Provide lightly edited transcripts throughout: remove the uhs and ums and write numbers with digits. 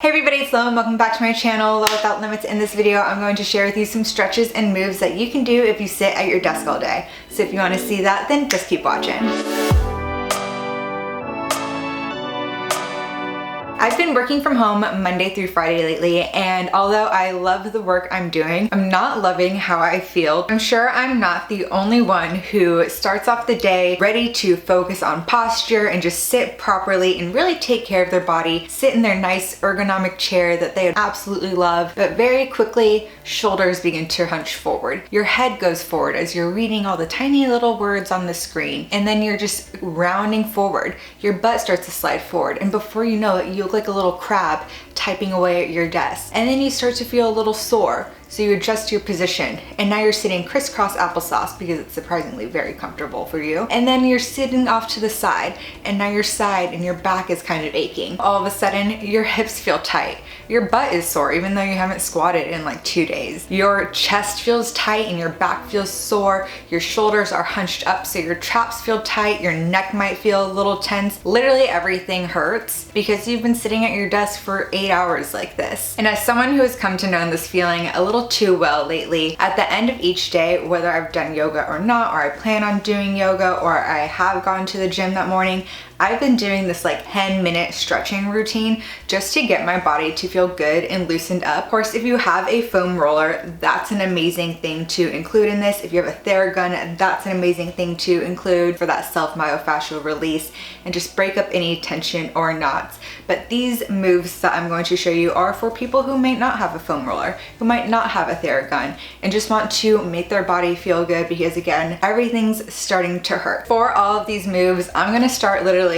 Hey everybody, it's Lauren. Welcome back to my channel, Love Without Limits. In this video, I'm going to share with you some stretches and moves that you can do if you sit at your desk all day. So if you want to see that, then just keep watching. I've been working from home Monday through Friday lately, and although I love the work I'm doing, I'm not loving how I feel. I'm sure I'm not the only one who starts off the day ready to focus on posture and just sit properly and really take care of their body, sit in their nice ergonomic chair that they absolutely love, but very quickly shoulders begin to hunch forward. Your head goes forward as you're reading all the tiny little words on the screen, and then you're just rounding forward. Your butt starts to slide forward, and before you know it, you look like a little crab typing away at your desk. And then you start to feel a little sore. So you adjust your position, and now you're sitting crisscross applesauce because it's surprisingly very comfortable for you. And then you're sitting off to the side, and now your side and your back is kind of aching. All of a sudden, your hips feel tight. Your butt is sore even though you haven't squatted in like 2 days. Your chest feels tight and your back feels sore. Your shoulders are hunched up so your traps feel tight. Your neck might feel a little tense. Literally everything hurts because you've been sitting at your desk for 8 hours like this. And as someone who has come to know this feeling a little too well lately, at the end of each day, whether I've done yoga or not, or I plan on doing yoga, or I have gone to the gym that morning, I've been doing this like 10-minute stretching routine just to get my body to feel good and loosened up. Of course, if you have a foam roller, that's an amazing thing to include in this. If you have a Theragun, that's an amazing thing to include for that self-myofascial release and just break up any tension or knots. But these moves that I'm going to show you are for people who may not have a foam roller, who might not have a Theragun, and just want to make their body feel good because again, everything's starting to hurt. For all of these moves, I'm gonna start literally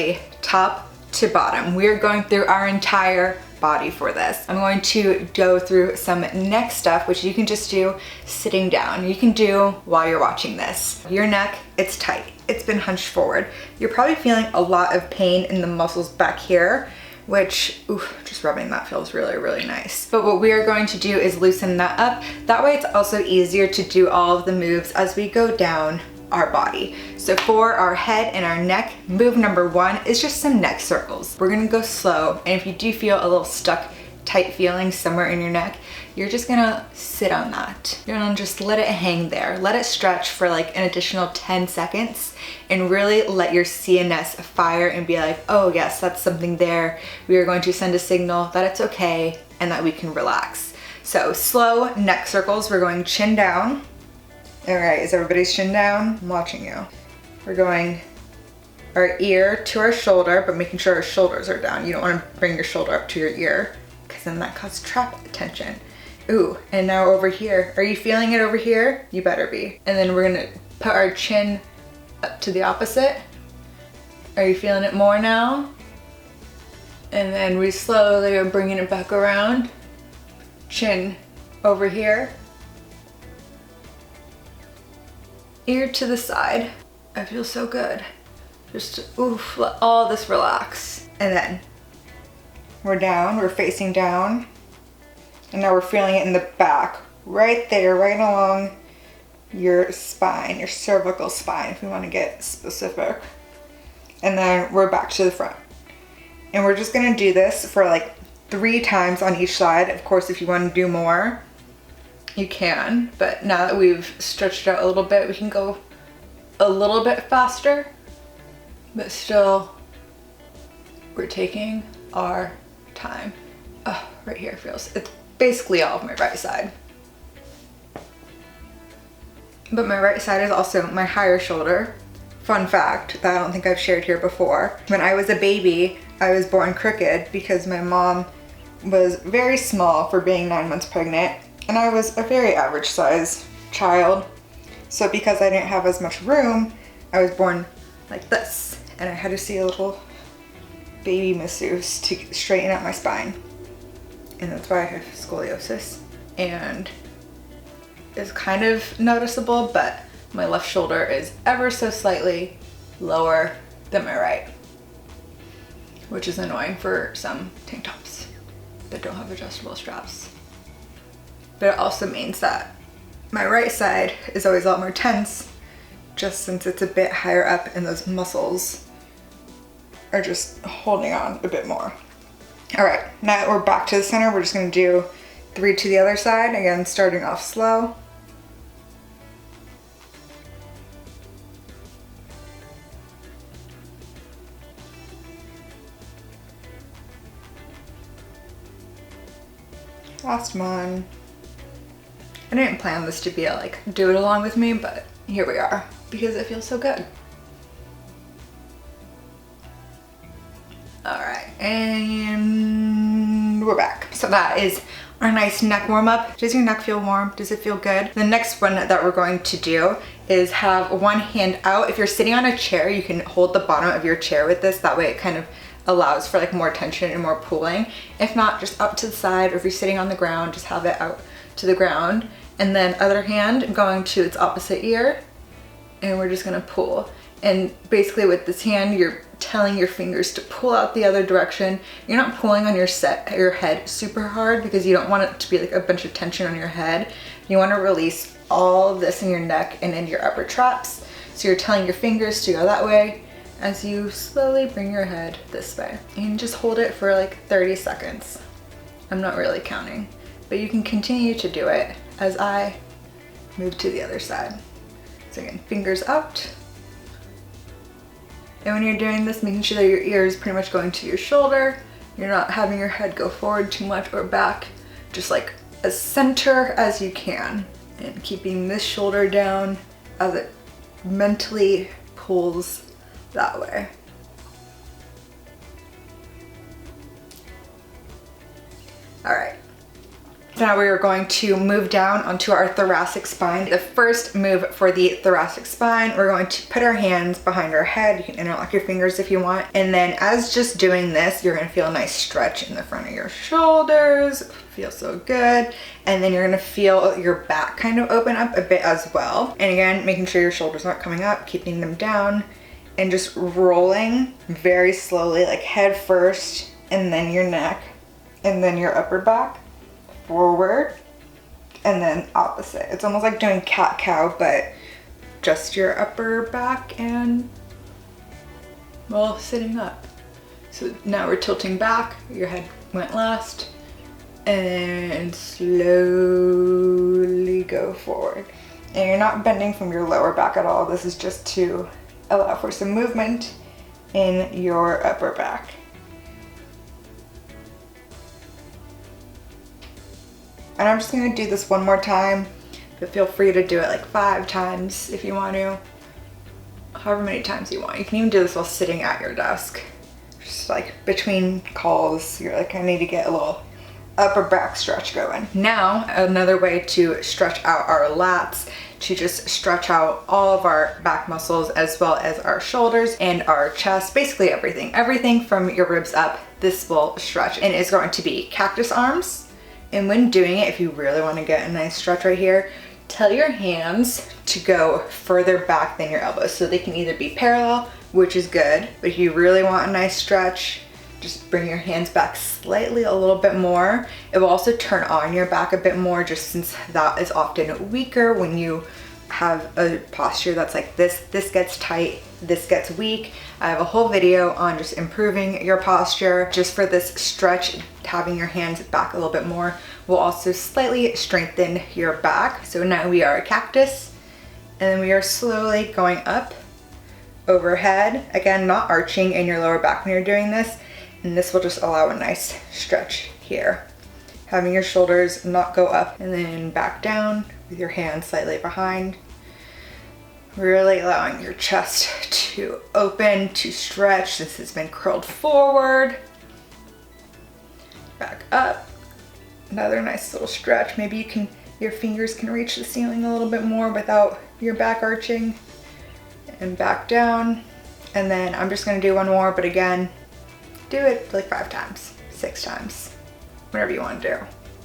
top to bottom. We're going through our entire body for this. I'm going to go through some neck stuff, which you can just do sitting down. You can do while you're watching this. Your neck, it's tight. It's been hunched forward. You're probably feeling a lot of pain in the muscles back here, which, just rubbing that feels really, really nice. But what we are going to do is loosen that up. That way it's also easier to do all of the moves as we go down our body. So for our head and our neck, move number one is just some neck circles. We're gonna go slow, and if you do feel a little stuck, tight feeling somewhere in your neck, you're just gonna sit on that. You're gonna just let it hang there. Let it stretch for like an additional 10 seconds and really let your CNS fire and be like, oh yes, that's something there. We are going to send a signal that it's okay and that we can relax. So slow neck circles, we're going chin down. All right, is everybody's chin down? I'm watching you. We're going our ear to our shoulder, but making sure our shoulders are down. You don't want to bring your shoulder up to your ear because then that causes trap tension. Ooh, and now over here. Are you feeling it over here? You better be. And then we're gonna put our chin up to the opposite. Are you feeling it more now? And then we slowly are bringing it back around. Chin over here. Ear to the side. I feel so good. Just, oof, let all this relax. And then we're down, we're facing down. And now we're feeling it in the back, right there, right along your spine, your cervical spine, if we want to get specific. And then we're back to the front. And we're just gonna do this for like 3 times on each side. Of course, if you want to do more, you can, but now that we've stretched out a little bit, we can go a little bit faster, but still we're taking our time. Oh, right here feels, it's basically all of my right side. But my right side is also my higher shoulder. Fun fact that I don't think I've shared here before. When I was a baby, I was born crooked because my mom was very small for being 9 months pregnant. And I was a very average size child. So because I didn't have as much room, I was born like this. And I had to see a little baby masseuse to straighten out my spine. And that's why I have scoliosis. And it's kind of noticeable, but my left shoulder is ever so slightly lower than my right, which is annoying for some tank tops that don't have adjustable straps. But it also means that my right side is always a lot more tense just since it's a bit higher up and those muscles are just holding on a bit more. All right, now that we're back to the center, we're just gonna do 3 to the other side. Again, starting off slow. Last one. I didn't plan this to be a like do it along with me, but here we are because it feels so good. All right, and we're back. So that is our nice neck warm up. Does your neck feel warm? Does it feel good? The next one that we're going to do is have one hand out. If you're sitting on a chair, you can hold the bottom of your chair with this. That way it kind of allows for like more tension and more pulling. If not, just up to the side, or if you're sitting on the ground, just have it out to the ground. And then other hand going to its opposite ear, and we're just gonna pull. And basically with this hand, you're telling your fingers to pull out the other direction. You're not pulling on your head super hard because you don't want it to be like a bunch of tension on your head. You wanna release all of this in your neck and in your upper traps. So you're telling your fingers to go that way as you slowly bring your head this way. And just hold it for like 30 seconds. I'm not really counting, but you can continue to do it as I move to the other side. So again, fingers out. And when you're doing this, making sure that your ear is pretty much going to your shoulder. You're not having your head go forward too much or back, just like as center as you can. And keeping this shoulder down as it mentally pulls that way. All right. Now we are going to move down onto our thoracic spine. The first move for the thoracic spine, we're going to put our hands behind our head. You can interlock your fingers if you want. And then as just doing this, you're gonna feel a nice stretch in the front of your shoulders. Feels so good. And then you're gonna feel your back kind of open up a bit as well. And again, making sure your shoulders aren't coming up, keeping them down, and just rolling very slowly, like head first, and then your neck, and then your upper back. Forward, and then opposite. It's almost like doing cat-cow, but just your upper back and, well, sitting up. So now we're tilting back, your head went last, and slowly go forward. And you're not bending from your lower back at all. This is just to allow for some movement in your upper back. And I'm just gonna do this one more time, but feel free to do it like 5 times if you want to. However many times you want. You can even do this while sitting at your desk. Just like between calls, you're like, I need to get a little upper back stretch going. Now, another way to stretch out our lats, to just stretch out all of our back muscles as well as our shoulders and our chest, basically everything. Everything from your ribs up, this will stretch, and it's going to be cactus arms. And when doing it, if you really want to get a nice stretch right here, tell your hands to go further back than your elbows. So they can either be parallel, which is good, but if you really want a nice stretch, just bring your hands back slightly a little bit more. It will also turn on your back a bit more, just since that is often weaker when you have a posture that's like this. This gets tight, this gets weak. I have a whole video on just improving your posture. Just for this stretch, having your hands back a little bit more will also slightly strengthen your back. So now we are a cactus, and then we are slowly going up overhead. Again, not arching in your lower back when you're doing this, and this will just allow a nice stretch here. Having your shoulders not go up and then back down with your hands slightly behind. Really allowing your chest to open, to stretch. This has been curled forward. Back up. Another nice little stretch. Maybe your fingers can reach the ceiling a little bit more without your back arching. And back down. And then I'm just gonna do one more, but again, do it like 5 times, 6 times, whatever you want to do.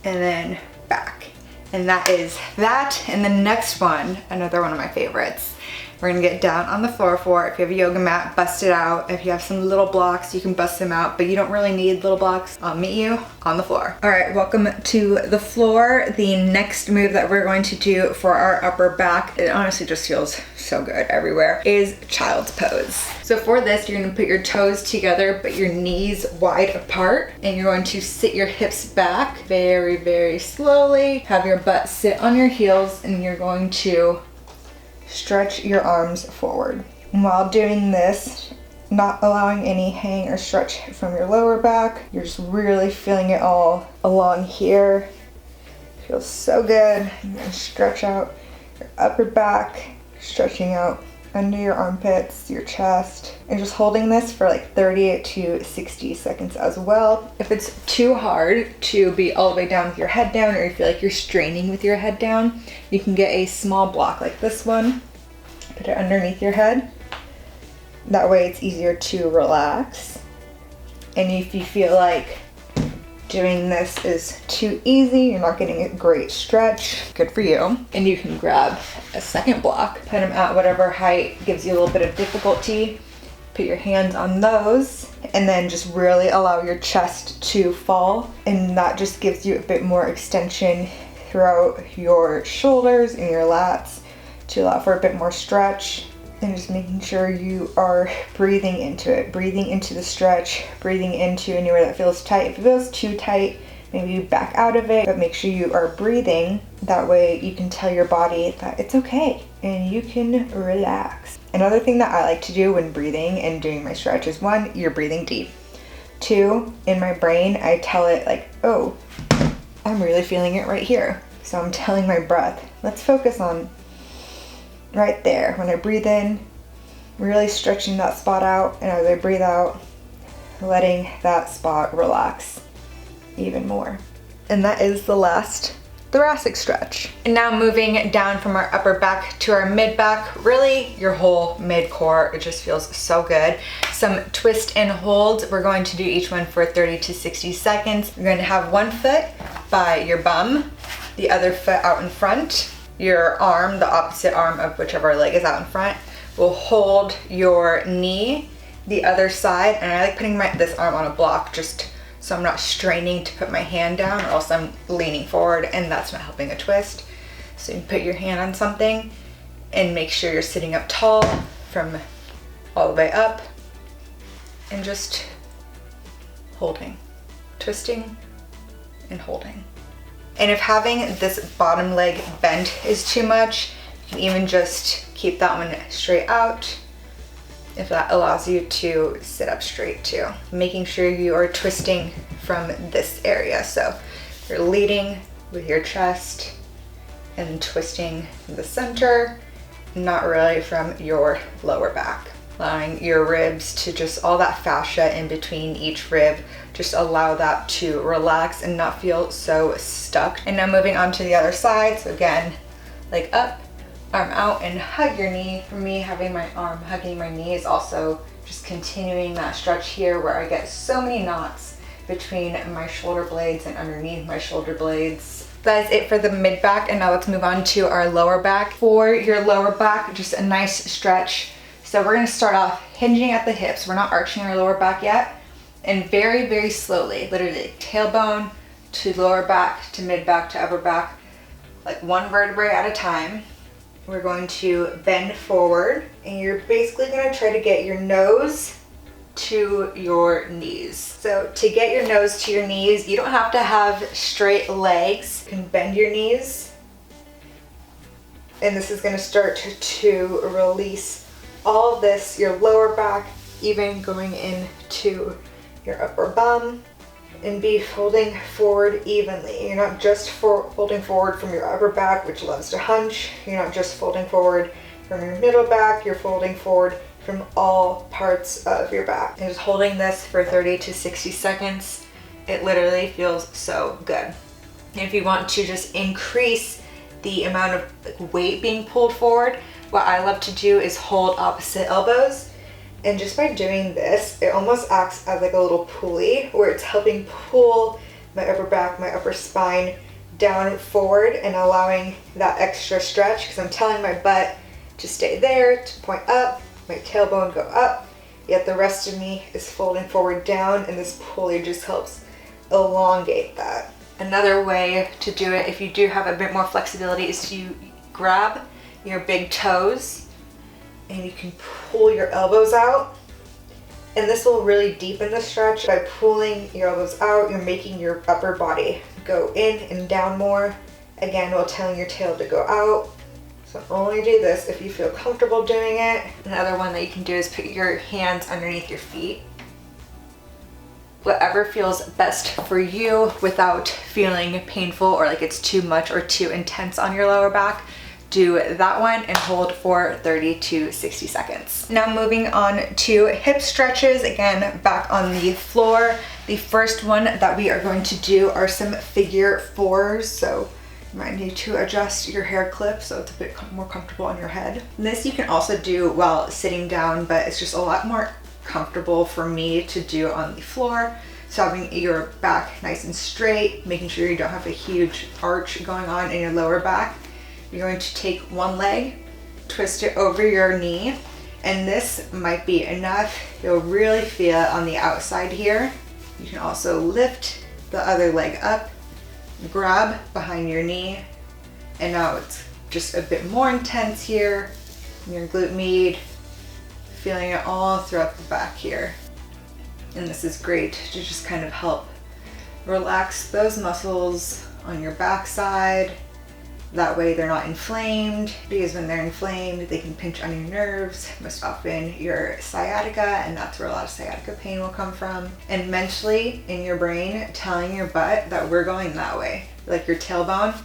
And then back. And that is that. And the next one, another one of my favorites, we're gonna get down on the floor for it. If you have a yoga mat, bust it out. If you have some little blocks, you can bust them out, but you don't really need little blocks. I'll meet you on the floor. All right, welcome to the floor. The next move that we're going to do for our upper back, it honestly just feels so good everywhere, is child's pose. So for this, you're gonna put your toes together, but your knees wide apart, and you're going to sit your hips back very, very slowly. Have your butt sit on your heels, and you're going to stretch your arms forward. And while doing this, not allowing any hang or stretch from your lower back, you're just really feeling it all along here. Feels so good. And then stretch out your upper back, stretching out under your armpits, your chest, and just holding this for like 30 to 60 seconds as well. If it's too hard to be all the way down with your head down, or you feel like you're straining with your head down, you can get a small block like this one, put it underneath your head. That way it's easier to relax. And if you feel like doing this is too easy, you're not getting a great stretch, good for you. And you can grab a second block, put them at whatever height gives you a little bit of difficulty. Put your hands on those, and then just really allow your chest to fall. And that just gives you a bit more extension throughout your shoulders and your lats to allow for a bit more stretch. And just making sure you are breathing into it, breathing into the stretch, breathing into anywhere that feels tight. If it feels too tight, maybe you back out of it, but make sure you are breathing. That way you can tell your body that it's okay and you can relax. Another thing that I like to do when breathing and doing my stretch is, 1, you're breathing deep. 2, in my brain, I tell it like, oh, I'm really feeling it right here. So I'm telling my breath, let's focus on right there. When I breathe in, really stretching that spot out, and as I breathe out, letting that spot relax even more. And that is the last thoracic stretch. And now moving down from our upper back to our mid back, really your whole mid core, it just feels so good. Some twist and holds. We're going to do each one for 30 to 60 seconds. You're going to have one foot by your bum, the other foot out in front. Your arm, the opposite arm of whichever leg is out in front, will hold your knee the other side. And I like putting this arm on a block just so I'm not straining to put my hand down, or else I'm leaning forward and that's not helping a twist. So you put your hand on something and make sure you're sitting up tall from all the way up, and just holding, twisting and holding. And if having this bottom leg bent is too much, you can even just keep that one straight out if that allows you to sit up straight too. Making sure you are twisting from this area. So you're leading with your chest and twisting from the center, not really from your lower back. Allowing your ribs to just, all that fascia in between each rib, just allow that to relax and not feel so stuck. And now moving on to the other side. So again, leg up, arm out, and hug your knee. For me, having my arm hugging my knee is also just continuing that stretch here where I get so many knots between my shoulder blades and underneath my shoulder blades. That is it for the mid back, and now let's move on to our lower back. For your lower back, just a nice stretch. So we're gonna start off hinging at the hips. We're not arching our lower back yet. And very, very slowly, literally tailbone to lower back to mid back to upper back, like one vertebrae at a time. We're going to bend forward, and you're basically gonna try to get your nose to your knees. So to get your nose to your knees, you don't have to have straight legs. You can bend your knees. And this is gonna start to release all of this, your lower back, even going into your upper bum, and be folding forward evenly. You're not just folding forward from your upper back, which loves to hunch. You're not just folding forward from your middle back, you're folding forward from all parts of your back. And just holding this for 30 to 60 seconds, it literally feels so good. And if you want to just increase the amount of weight being pulled forward, what I love to do is hold opposite elbows. And just by doing this, it almost acts as like a little pulley where it's helping pull my upper back, my upper spine down forward and allowing that extra stretch, because I'm telling my butt to stay there, to point up, my tailbone go up, yet the rest of me is folding forward down, and this pulley just helps elongate that. Another way to do it, if you do have a bit more flexibility, is to grab your big toes and you can pull your elbows out. And this will really deepen the stretch. By pulling your elbows out, you're making your upper body go in and down more, again, while telling your tail to go out. So only do this if you feel comfortable doing it. Another one that you can do is put your hands underneath your feet. Whatever feels best for you without feeling painful or like it's too much or too intense on your lower back. Do that one and hold for 30 to 60 seconds. Now moving on to hip stretches, again, back on the floor. The first one that we are going to do are some figure fours. So you might need to adjust your hair clip so it's a bit more comfortable on your head. This you can also do while sitting down, but it's just a lot more comfortable for me to do on the floor. So having your back nice and straight, making sure you don't have a huge arch going on in your lower back. You're going to take one leg, twist it over your knee, and this might be enough. You'll really feel it on the outside here. You can also lift the other leg up, grab behind your knee, and now it's just a bit more intense here in your glute med, feeling it all throughout the back here. And this is great to just kind of help relax those muscles on your backside. That way they're not inflamed, because when they're inflamed, they can pinch on your nerves, most often your sciatica, and that's where a lot of sciatica pain will come from. And mentally, in your brain, telling your butt that we're going that way. Like your tailbone,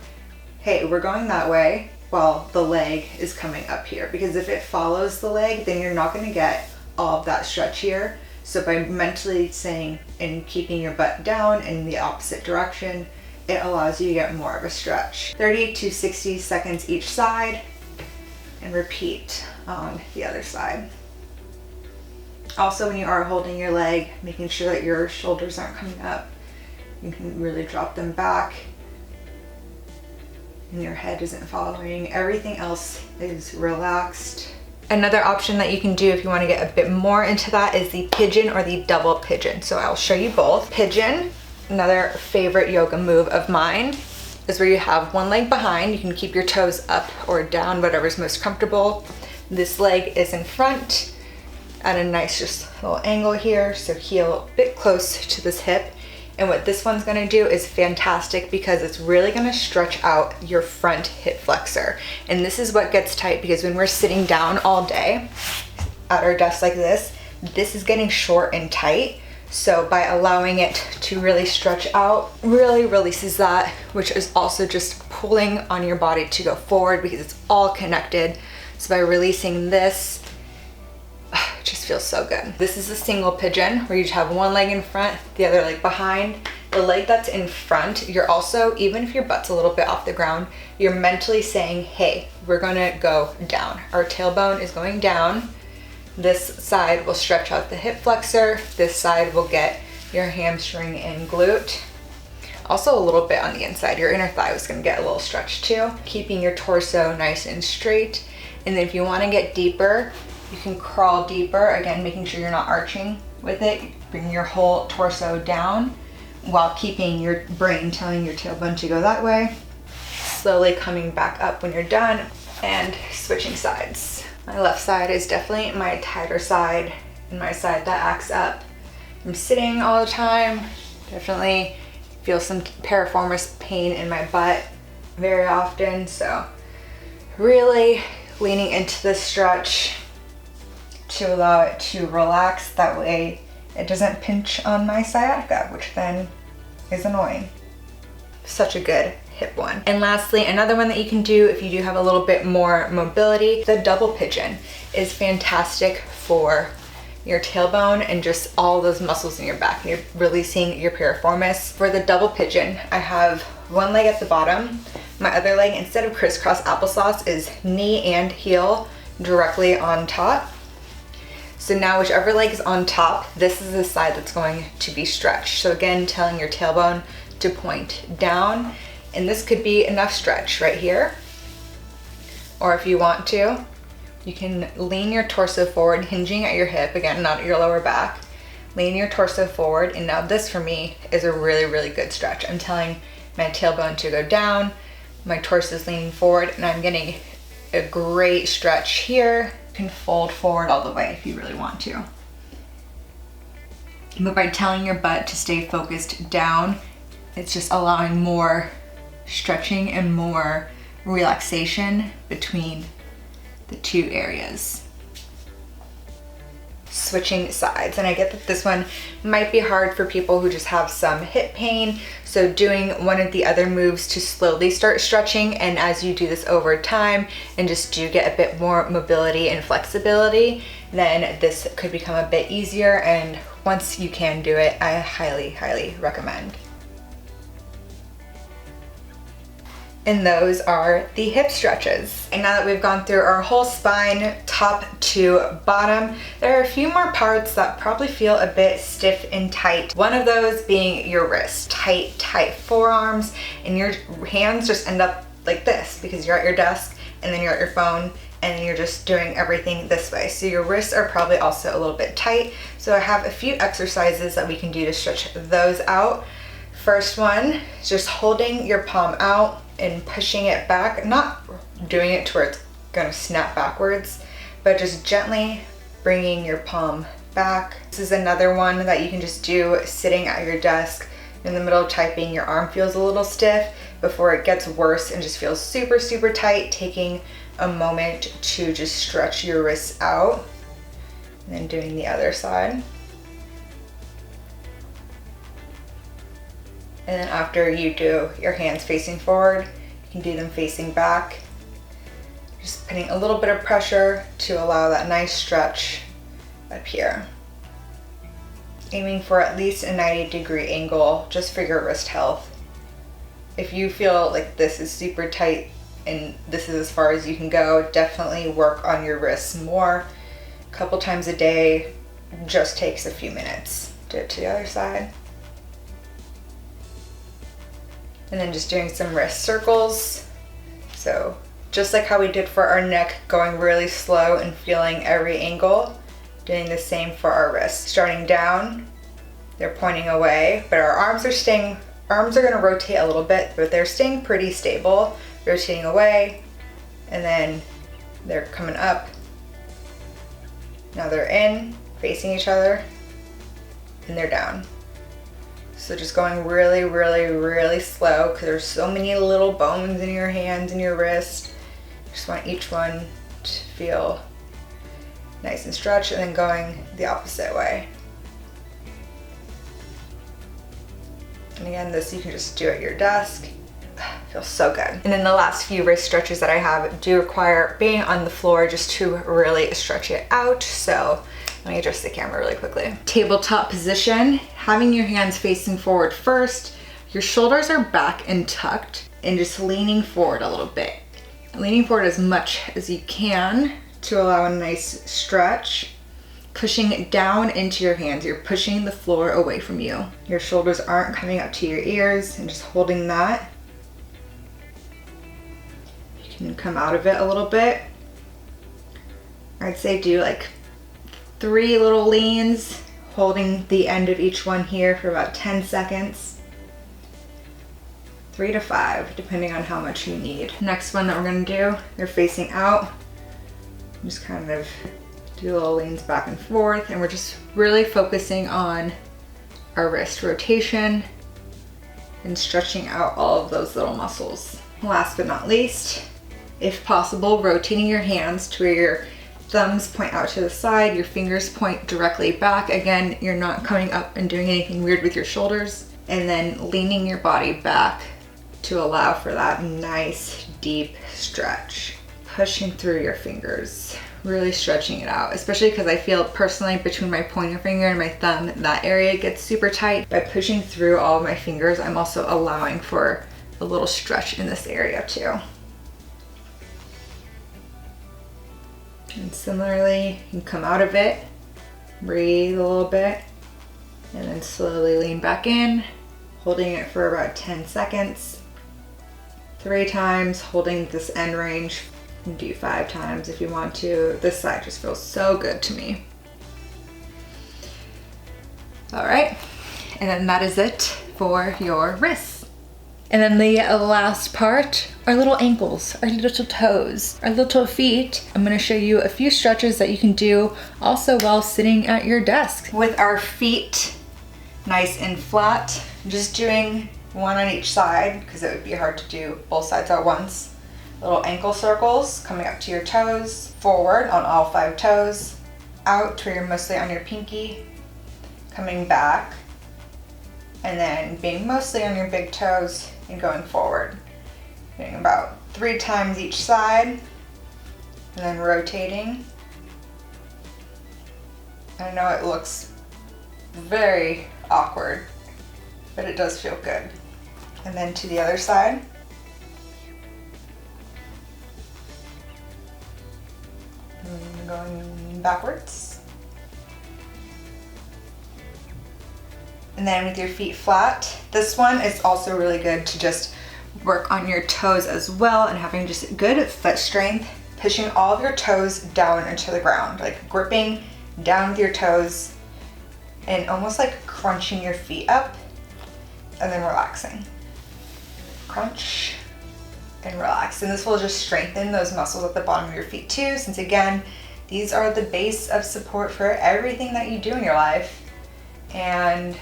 hey, we're going that way, while the leg is coming up here. Because if it follows the leg, then you're not gonna get all of that stretch here. So by mentally saying and keeping your butt down in the opposite direction, it allows you to get more of a stretch. 30 to 60 seconds each side, and repeat on the other side. Also, when you are holding your leg, making sure that your shoulders aren't coming up, you can really drop them back and your head isn't following. Everything else is relaxed. Another option that you can do if you want to get a bit more into that is the pigeon or the double pigeon. So I'll show you both. Pigeon, another favorite yoga move of mine, is where you have one leg behind. You can keep your toes up or down, whatever's most comfortable. This leg is in front at a nice just little angle here, so heel a bit close to this hip. And what this one's gonna do is fantastic because it's really gonna stretch out your front hip flexor. And this is what gets tight, because when we're sitting down all day at our desk like this is getting short and tight. So by allowing it to really stretch out, really releases that, which is also just pulling on your body to go forward because it's all connected. So by releasing this, it just feels so good. This is a single pigeon where you just have one leg in front, the other leg behind. The leg that's in front, you're also, even if your butt's a little bit off the ground, you're mentally saying, hey, we're gonna go down. Our tailbone is going down. This side will stretch out the hip flexor. This side will get your hamstring and glute. Also a little bit on the inside. Your inner thigh is gonna get a little stretch too. Keeping your torso nice and straight. And then if you wanna get deeper, you can crawl deeper, again, making sure you're not arching with it. Bring your whole torso down while keeping your brain telling your tailbone to go that way. Slowly coming back up when you're done and switching sides. My left side is definitely my tighter side and my side that acts up. I'm sitting all the time. Definitely feel some piriformis pain in my butt very often. So really leaning into this stretch to allow it to relax. That way it doesn't pinch on my sciatica, which then is annoying. Such a good hip one. And lastly, another one that you can do if you do have a little bit more mobility, the double pigeon is fantastic for your tailbone and just all those muscles in your back. You're releasing your piriformis. For the double pigeon, I have one leg at the bottom. My other leg, instead of crisscross applesauce, is knee and heel directly on top. So now whichever leg is on top, this is the side that's going to be stretched. So again, telling your tailbone to point down, and this could be enough stretch right here. Or if you want to, You can lean your torso forward, hinging at your hip, again, not at your lower back. Lean your torso forward, and now this for me is a really, really good stretch. I'm telling my tailbone to go down, my torso is leaning forward, and I'm getting a great stretch here. You can fold forward all the way if you really want to. But by telling your butt to stay focused down, it's just allowing more stretching and more relaxation between the two areas. Switching sides, and I get that this one might be hard for people who just have some hip pain, so doing one of the other moves to slowly start stretching, and as you do this over time and just do get a bit more mobility and flexibility, then this could become a bit easier, and once you can do it, I highly, highly recommend. And those are the hip stretches. And now that we've gone through our whole spine, top to bottom, there are a few more parts that probably feel a bit stiff and tight. One of those being your wrists. Tight, tight forearms, and your hands just end up like this because you're at your desk and then you're at your phone and then you're just doing everything this way. So your wrists are probably also a little bit tight. So I have a few exercises that we can do to stretch those out. First one is just holding your palm out and pushing it back, not doing it to where it's gonna snap backwards, but just gently bringing your palm back. This is another one that you can just do sitting at your desk in the middle of typing. Your arm feels a little stiff before it gets worse and just feels super, super tight, taking a moment to just stretch your wrists out, and then doing the other side. And then after you do your hands facing forward, you can do them facing back. Just putting a little bit of pressure to allow that nice stretch up here. Aiming for at least a 90-degree angle just for your wrist health. If you feel like this is super tight and this is as far as you can go, definitely work on your wrists more. A couple times a day just takes a few minutes. Do it to the other side. And then just doing some wrist circles. So just like how we did for our neck, going really slow and feeling every angle, doing the same for our wrists. Starting down, they're pointing away, but our arms are gonna rotate a little bit, but they're staying pretty stable, rotating away, and then they're coming up. Now they're in, facing each other, and they're down. So just going really, really, really slow because there's so many little bones in your hands and your wrist. Just want each one to feel nice and stretched, and then going the opposite way. And again, this you can just do at your desk. Feels so good. And then the last few wrist stretches that I have do require being on the floor just to really stretch it out. So let me adjust the camera really quickly. Tabletop position, having your hands facing forward first. Your shoulders are back and tucked, and just leaning forward a little bit. Leaning forward as much as you can to allow a nice stretch. Pushing down into your hands, you're pushing the floor away from you. Your shoulders aren't coming up to your ears, and just holding that. You can come out of it a little bit. I'd say do like 3 little leans, holding the end of each one here for about 10 seconds. 3 to 5, depending on how much you need. Next one that we're gonna do, they're facing out. Just kind of do little leans back and forth, and we're just really focusing on our wrist rotation and stretching out all of those little muscles. Last but not least, if possible, rotating your hands to where your thumbs point out to the side, your fingers point directly back. Again, you're not coming up and doing anything weird with your shoulders. And then leaning your body back to allow for that nice deep stretch. Pushing through your fingers, really stretching it out, especially because I feel personally between my pointer finger and my thumb, that area gets super tight. By pushing through all of my fingers, I'm also allowing for a little stretch in this area too. And similarly, you can come out of it, breathe a little bit, and then slowly lean back in, holding it for about 10 seconds. 3 times, holding this end range You can do 5 times if you want to. This side just feels so good to me. All right, and then that is it for your wrists. And then the last part, our little ankles, our little toes, our little feet. I'm gonna show you a few stretches that you can do also while sitting at your desk. With our feet nice and flat, just doing one on each side because it would be hard to do both sides at once. Little ankle circles coming up to your toes, forward on all 5 toes, out to where you're mostly on your pinky, coming back, and then being mostly on your big toes and going forward. Doing about 3 times each side, and then rotating. I know it looks very awkward, but it does feel good. And then to the other side. And going backwards. And then with your feet flat, this one is also really good to just work on your toes as well and having just good foot strength, pushing all of your toes down into the ground, like gripping down with your toes and almost like crunching your feet up and then relaxing. Crunch and relax. And this will just strengthen those muscles at the bottom of your feet too, since again, these are the base of support for everything that you do in your life. And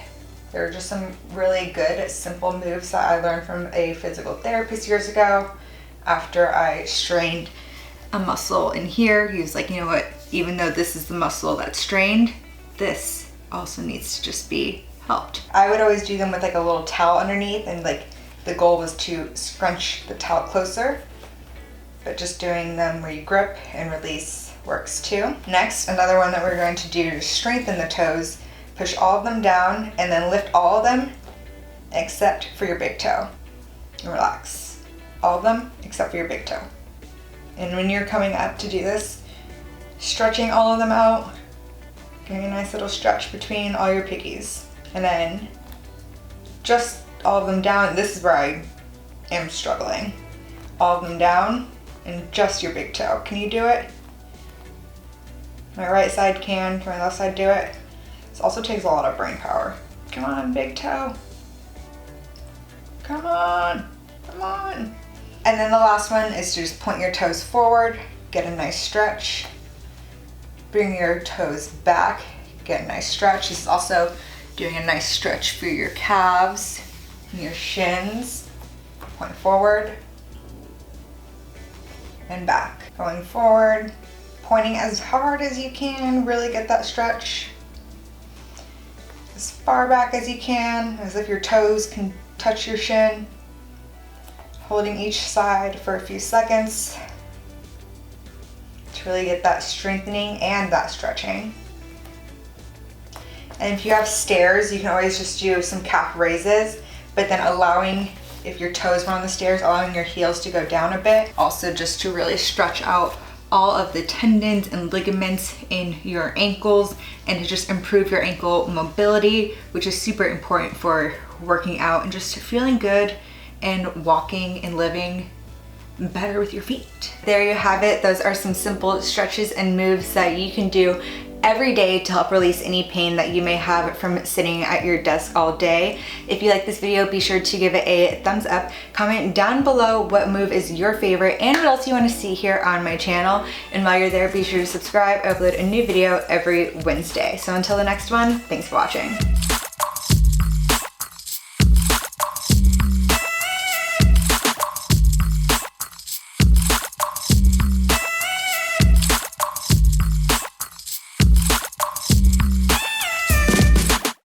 there are just some really good, simple moves that I learned from a physical therapist years ago. After I strained a muscle in here, he was like, you know what, even though this is the muscle that's strained, this also needs to just be helped. I would always do them with like a little towel underneath, and like the goal was to scrunch the towel closer, but just doing them where you grip and release works too. Next, another one that we're going to do to strengthen the toes. Push all of them down and then lift all of them except for your big toe and relax. All of them except for your big toe. And when you're coming up to do this, stretching all of them out, giving a nice little stretch between all your pickies. And then just all of them down. This is where I am struggling. All of them down and just your big toe. Can you do it? My right side can my left side do it? This also takes a lot of brain power. Come on, big toe. Come on, come on. And then the last one is to just point your toes forward, get a nice stretch. Bring your toes back, get a nice stretch. This is also doing a nice stretch for your calves and your shins. Point forward and back. Going forward, pointing as hard as you can, really get that stretch. As far back as you can, as if your toes can touch your shin. Holding each side for a few seconds to really get that strengthening and that stretching. And if you have stairs, you can always just do some calf raises, but then allowing, if your toes were on the stairs, allowing your heels to go down a bit. Also just to really stretch out all of the tendons and ligaments in your ankles and to just improve your ankle mobility, which is super important for working out and just feeling good and walking and living better with your feet. There you have it. Those are some simple stretches and moves that you can do every day to help release any pain that you may have from sitting at your desk all day. If you like this video, be sure to give it a thumbs up. Comment down below what move is your favorite and what else you want to see here on my channel. And while you're there, be sure to subscribe. I upload a new video every Wednesday. So until the next one, thanks for watching.